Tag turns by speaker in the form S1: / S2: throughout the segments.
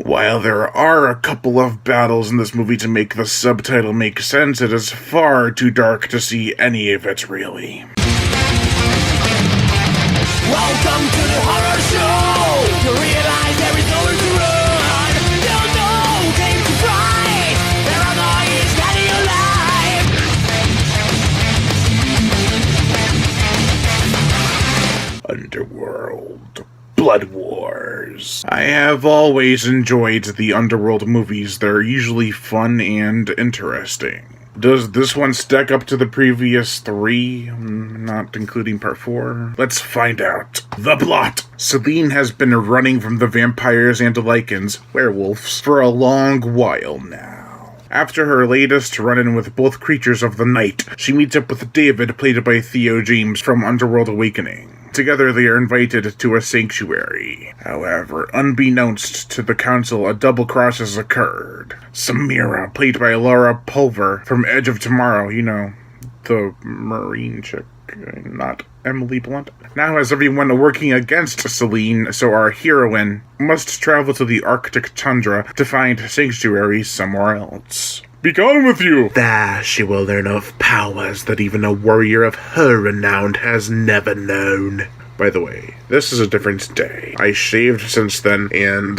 S1: While there are a couple of battles in this movie to make the subtitle make sense, it is far too dark to see any of it, really.
S2: Welcome to the horror show! You realize there is nowhere to run! You know game to fight! Paranoia is getting alive!
S1: Underworld. Blood Wars. I have always enjoyed the Underworld movies. They're usually fun and interesting. Does this one stack up to the previous three? Not including part 4? Let's find out. The plot. Celine has been running from the vampires and lycans, werewolves, for a long while now. After her latest run-in with both creatures of the night, she meets up with David, played by Theo James from Underworld Awakening. Together they are invited to a sanctuary. However, unbeknownst to the council, a double cross has occurred. Samira, played by Laura Pulver from Edge of Tomorrow, you know, the Marine chick, not Emily Blunt, now has everyone working against Celine, so our heroine must travel to the Arctic tundra to find sanctuary somewhere else. Be gone with you! There she will learn of powers that even a warrior of her renown has never known. By the way, this is a different day. I shaved since then, and,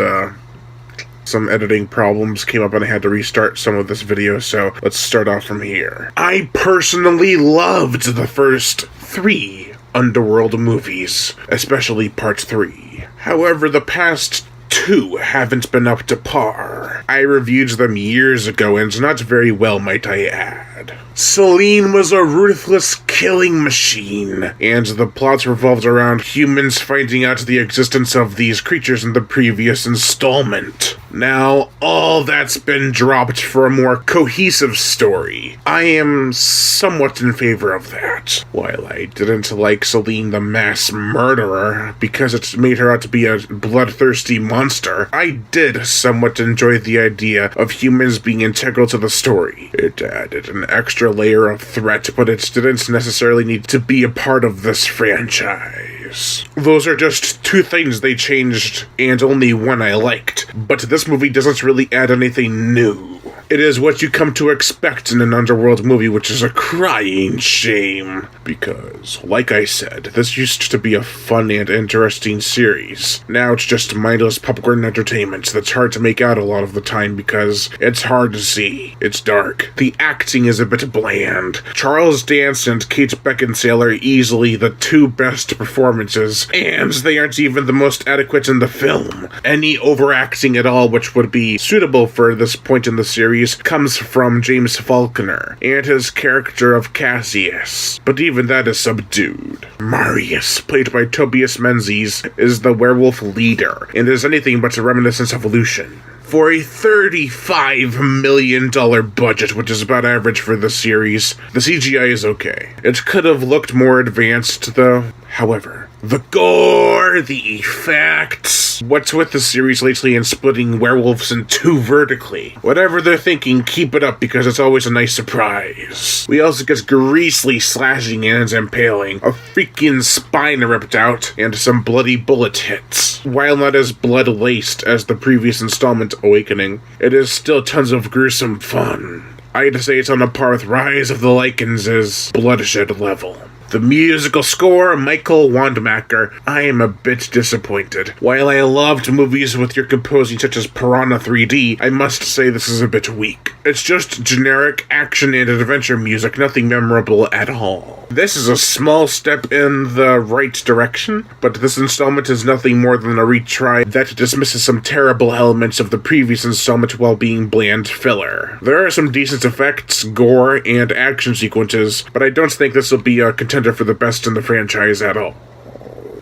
S1: some editing problems came up and I had to restart some of this video, so let's start off from here. I personally loved the first 3 Underworld movies, especially part 3. However, the past 2 haven't been up to par. I reviewed them years ago, and not very well, might I add. Celine was a ruthless killing machine, and the plot revolved around humans finding out the existence of these creatures in the previous installment. Now, all that's been dropped for a more cohesive story. I am somewhat in favor of that. While I didn't like Celine the mass murderer, because it made her out to be a bloodthirsty monster, I did somewhat enjoy the idea of humans being integral to the story. It added an extra layer of threat, but it didn't necessarily need to be a part of this franchise. Those are just 2 things they changed, and only one I liked. But this movie doesn't really add anything new. It is what you come to expect in an Underworld movie, which is a crying shame. Because, like I said, this used to be a fun and interesting series. Now it's just mindless popcorn entertainment that's hard to make out a lot of the time because it's hard to see. It's dark. The acting is a bit bland. Charles Dance and Kate Beckinsale are easily the 2 best performances, and they aren't even the most adequate in the film. Any overacting at all which would be suitable for this point in the series comes from James Faulkner and his character of Cassius, but even that is subdued. Marius, played by Tobias Menzies, is the werewolf leader, and is anything but a reminiscence of Lucian. For a $35 million budget, which is about average for the series, the CGI is okay. It could have looked more advanced, though. However, the gore, the effects, what's with the series lately and splitting werewolves in 2 vertically? Whatever they're thinking, keep it up because it's always a nice surprise. We also get Greasely slashing and impaling, a freaking spine ripped out, and some bloody bullet hits. While not as blood-laced as the previous installment, Awakening, it is still tons of gruesome fun. I'd say it's on a par with Rise of the Lycans' bloodshed level. The musical score, Michael Wandmacher, I am a bit disappointed. While I loved movies with your composing such as Piranha 3D, I must say this is a bit weak. It's just generic action and adventure music, nothing memorable at all. This is a small step in the right direction, but this installment is nothing more than a retry that dismisses some terrible elements of the previous installment while being bland filler. There are some decent effects, gore, and action sequences, but I don't think this will be a contender for the best in the franchise at all.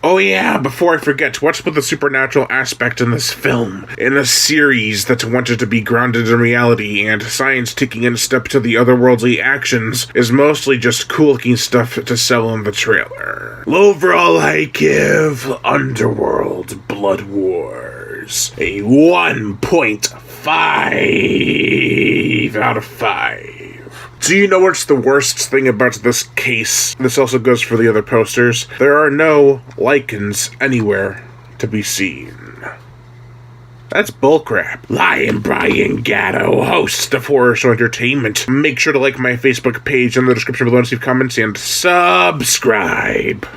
S1: Oh yeah, before I forget, what's with the supernatural aspect in this film? In a series that wanted to be grounded in reality, and science taking in step to the otherworldly actions is mostly just cool-looking stuff to sell in the trailer. Overall, I give Underworld Blood Wars a 1.5 out of 5. Do you know what's the worst thing about this case? This also goes for the other posters. There are no lycans anywhere to be seen. That's bullcrap. Lion Brian Gatto, host of Horror Show Entertainment. Make sure to like my Facebook page in the description below to leave comments and subscribe.